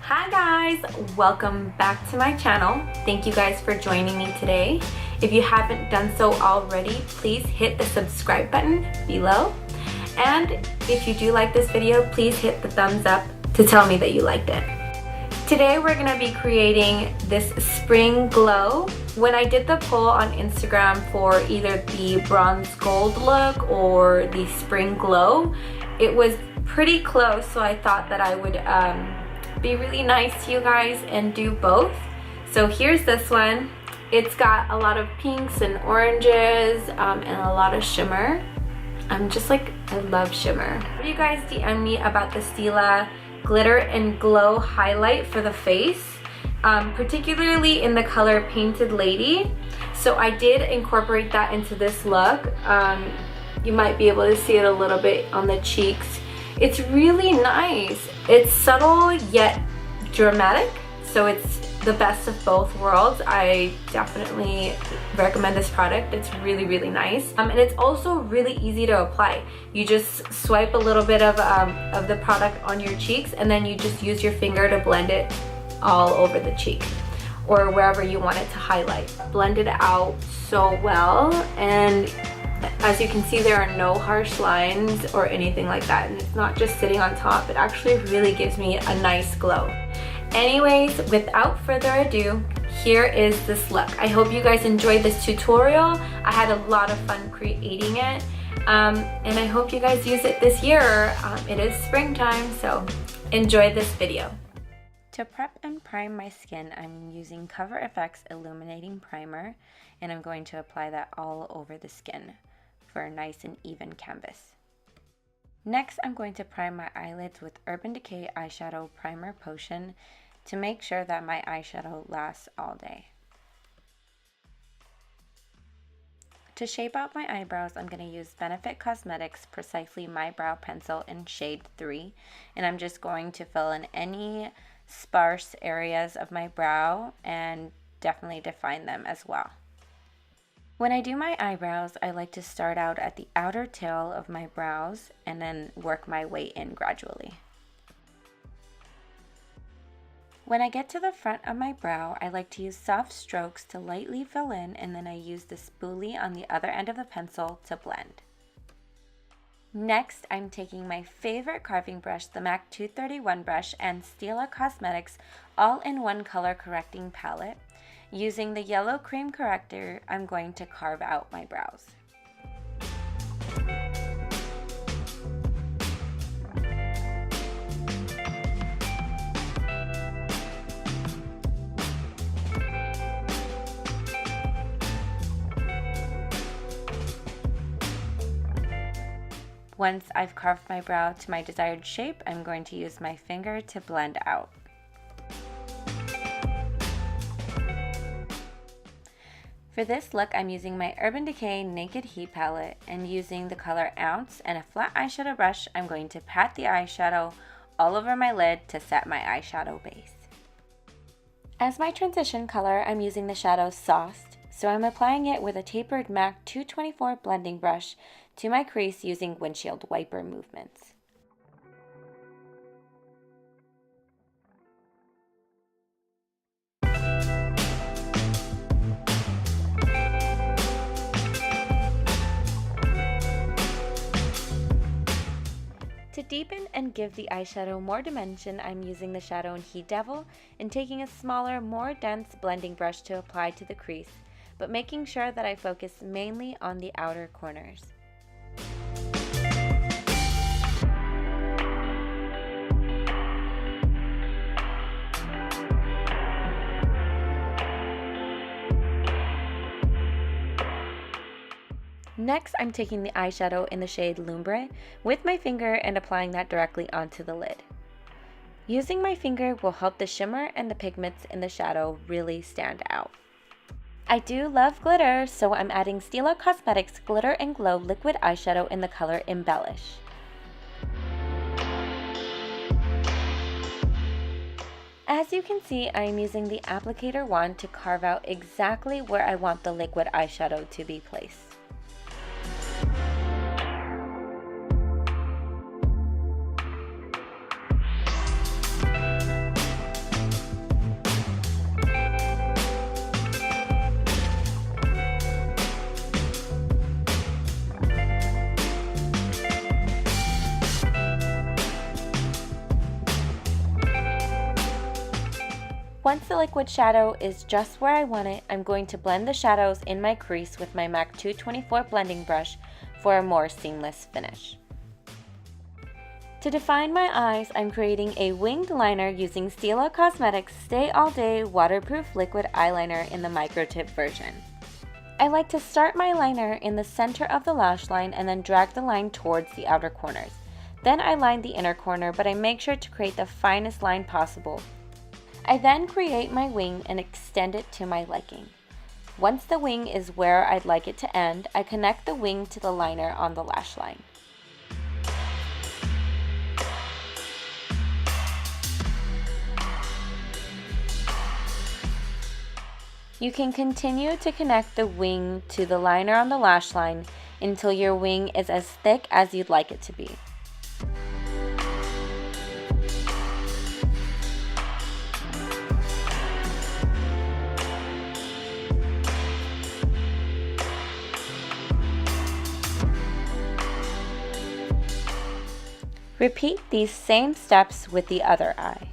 Hi guys, welcome back to my channel. Thank you guys for joining me today. If you haven't done so already, please hit the subscribe button below. And if you do like this video, please hit the thumbs up to tell me that you liked it. Today we're gonna be creating this spring glow. When I did the poll on Instagram for either the bronze gold look or the spring glow, it was pretty close, so I thought that I would be really nice to you guys and do both. So here's this one. It's got a lot of pinks and oranges and a lot of shimmer. I love shimmer. You guys DM me about the Stila Glitter and Glow highlight for the face, particularly in the color Painted Lady. So I did incorporate that into this look. You might be able to see it a little bit on the cheeks. It's really nice. It's subtle yet dramatic, so it's the best of both worlds. I definitely recommend this product. It's really, really nice. And it's also really easy to apply. You just swipe a little bit of the product on your cheeks, and then you just use your finger to blend it all over the cheek or wherever you want it to highlight. Blend it out so well, and as you can see, there are no harsh lines or anything like that, and it's not just sitting on top. It actually really gives me a nice glow. Anyways, without further ado, here is this look. I hope you guys enjoyed this tutorial. I had a lot of fun creating it, and I hope you guys use it this year. It is springtime, so enjoy this video. To prep and prime my skin, I'm using Cover FX Illuminating Primer, and I'm going to apply that all over the skin for a nice and even canvas. Next, I'm going to prime my eyelids with Urban Decay Eyeshadow Primer Potion to make sure that my eyeshadow lasts all day. To shape out my eyebrows, I'm going to use Benefit Cosmetics Precisely My Brow Pencil in shade 3, and I'm just going to fill in any sparse areas of my brow and definitely define them as well. When I do my eyebrows, I like to start out at the outer tail of my brows and then work my way in gradually. When I get to the front of my brow, I like to use soft strokes to lightly fill in, and then I use the spoolie on the other end of the pencil to blend. Next, I'm taking my favorite carving brush, the MAC 231 brush, and Stila Cosmetics all-in-one color correcting palette. Using the yellow cream corrector, I'm going to carve out my brows. Once I've carved my brow to my desired shape, I'm going to use my finger to blend out. For this look, I'm using my Urban Decay Naked Heat palette, and using the color Ounce and a flat eyeshadow brush, I'm going to pat the eyeshadow all over my lid to set my eyeshadow base. As my transition color, I'm using the shadow Sauced, so I'm applying it with a tapered MAC 224 blending brush to my crease using windshield wiper movements. To deepen and give the eyeshadow more dimension, I'm using the shadow in Heat Devil and taking a smaller, more dense blending brush to apply to the crease, but making sure that I focus mainly on the outer corners. Next, I'm taking the eyeshadow in the shade LUMBRE with my finger and applying that directly onto the lid. Using my finger will help the shimmer and the pigments in the shadow really stand out. I do love glitter, so I'm adding Stila Cosmetics Glitter and Glow Liquid Eyeshadow in the color Embellish. As you can see, I am using the applicator wand to carve out exactly where I want the liquid eyeshadow to be placed. Once the liquid shadow is just where I want it, I'm going to blend the shadows in my crease with my MAC 224 blending brush for a more seamless finish. To define my eyes, I'm creating a winged liner using Stila Cosmetics Stay All Day Waterproof Liquid Eyeliner in the micro tip version. I like to start my liner in the center of the lash line and then drag the line towards the outer corners. Then I line the inner corner, but I make sure to create the finest line possible. I then create my wing and extend it to my liking. Once the wing is where I'd like it to end, I connect the wing to the liner on the lash line. You can continue to connect the wing to the liner on the lash line until your wing is as thick as you'd like it to be. Repeat these same steps with the other eye.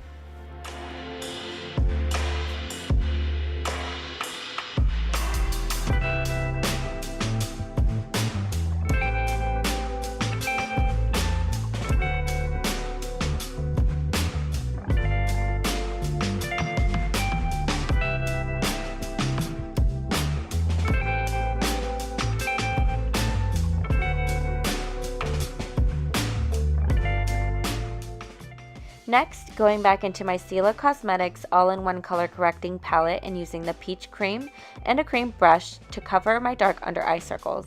Next, going back into my Stila Cosmetics all-in-one color correcting palette and using the peach cream and a cream brush to cover my dark under eye circles.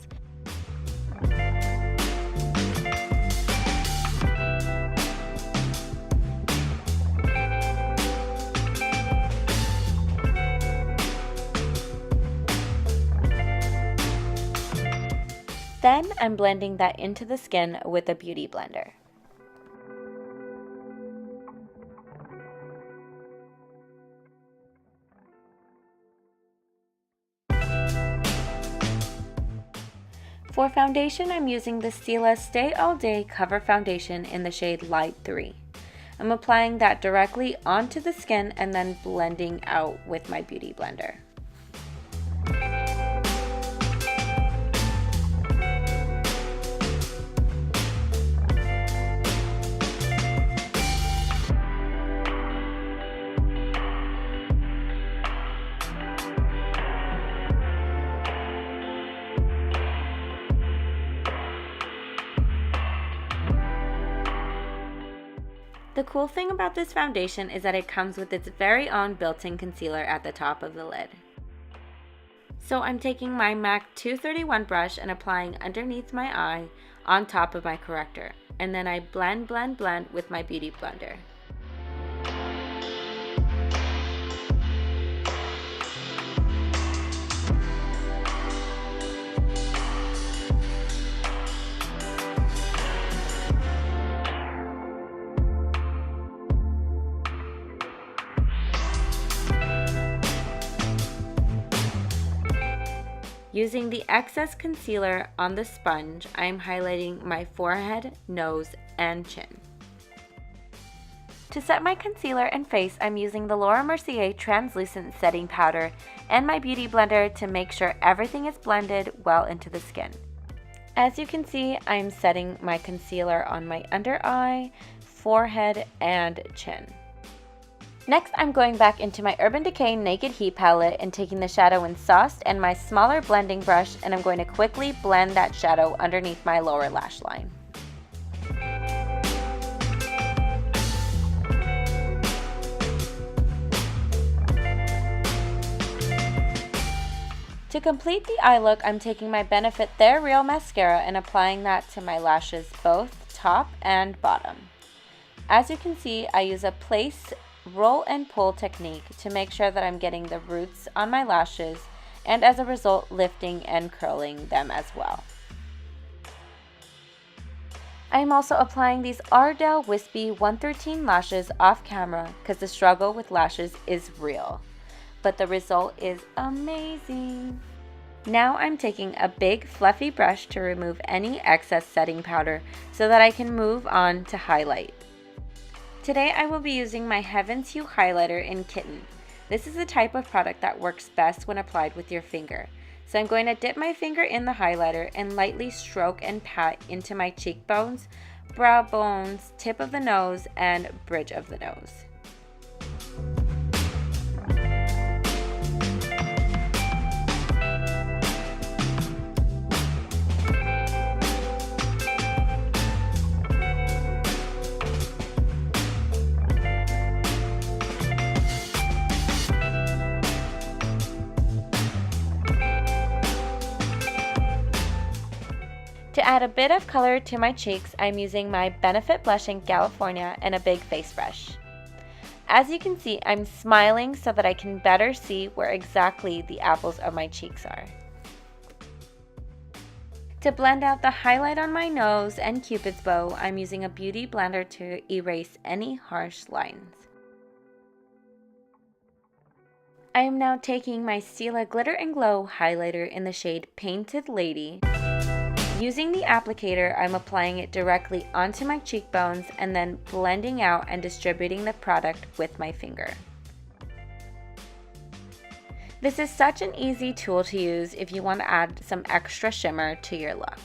Then I'm blending that into the skin with a beauty blender. For foundation, I'm using the Stila Stay All Day Cover Foundation in the shade Light 3. I'm applying that directly onto the skin and then blending out with my beauty blender. The cool thing about this foundation is that it comes with its very own built-in concealer at the top of the lid. So I'm taking my MAC 231 brush and applying underneath my eye on top of my corrector, and then I blend with my beauty blender. Using the excess concealer on the sponge, I am highlighting my forehead, nose, and chin. To set my concealer and face, I'm using the Mercier translucent setting powder and my beauty blender to make sure everything is blended well into the skin. As you can see, I'm setting my concealer on my under eye, forehead, and chin. Next, I'm going back into my Urban Decay Naked Heat palette and taking the shadow in Sauced and my smaller blending brush, and I'm going to quickly blend that shadow underneath my lower lash line. To complete the eye look, I'm taking my Benefit They're Real mascara and applying that to my lashes, both top and bottom. As you can see, I use a place, roll and pull technique to make sure that I'm getting the roots on my lashes and as a result lifting and curling them as well. I am also applying these Ardell Wispy 113 lashes off camera because the struggle with lashes is real, but the result is amazing. Now I'm taking a big fluffy brush to remove any excess setting powder so that I can move on to highlight. Today I will be using my Heaven's Hue highlighter in Kitten. This is the type of product that works best when applied with your finger. So I'm going to dip my finger in the highlighter and lightly stroke and pat into my cheekbones, brow bones, tip of the nose, and bridge of the nose. To add a bit of color to my cheeks, I'm using my Benefit blush in California and a big face brush. As you can see, I'm smiling so that I can better see where exactly the apples of my cheeks are. To blend out the highlight on my nose and Cupid's bow, I'm using a beauty blender to erase any harsh lines. I am now taking my Stila Glitter and Glow highlighter in the shade Painted Lady. Using the applicator, I'm applying it directly onto my cheekbones and then blending out and distributing the product with my finger. This is such an easy tool to use if you want to add some extra shimmer to your look.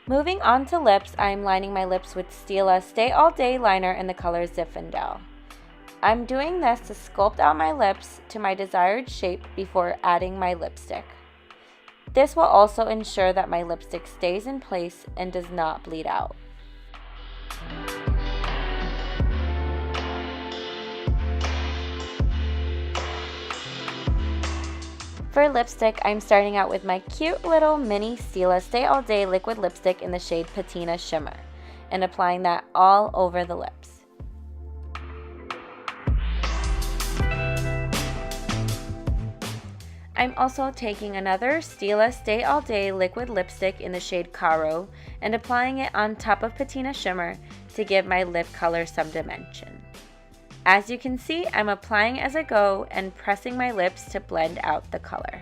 Moving on to lips, I'm lining my lips with Stila Stay All Day liner in the color Zinfandel. I'm doing this to sculpt out my lips to my desired shape before adding my lipstick. This will also ensure that my lipstick stays in place and does not bleed out. For lipstick, I'm starting out with my cute little mini Stila Stay All Day liquid lipstick in the shade Patina Shimmer and applying that all over the lips. I'm also taking another Stila Stay All Day liquid lipstick in the shade Caro and applying it on top of Patina Shimmer to give my lip color some dimension. As you can see, I'm applying as I go and pressing my lips to blend out the color.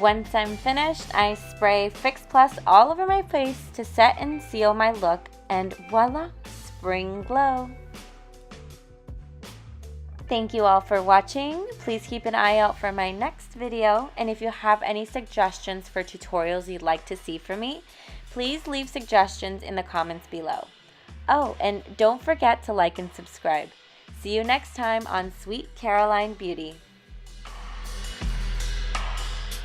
Once I'm finished, I spray Fix Plus all over my face to set and seal my look, and voila, spring glow! Thank you all for watching. Please keep an eye out for my next video, and if you have any suggestions for tutorials you'd like to see from me, please leave suggestions in the comments below. Oh, and don't forget to like and subscribe. See you next time on Sweet Caroline Beauty.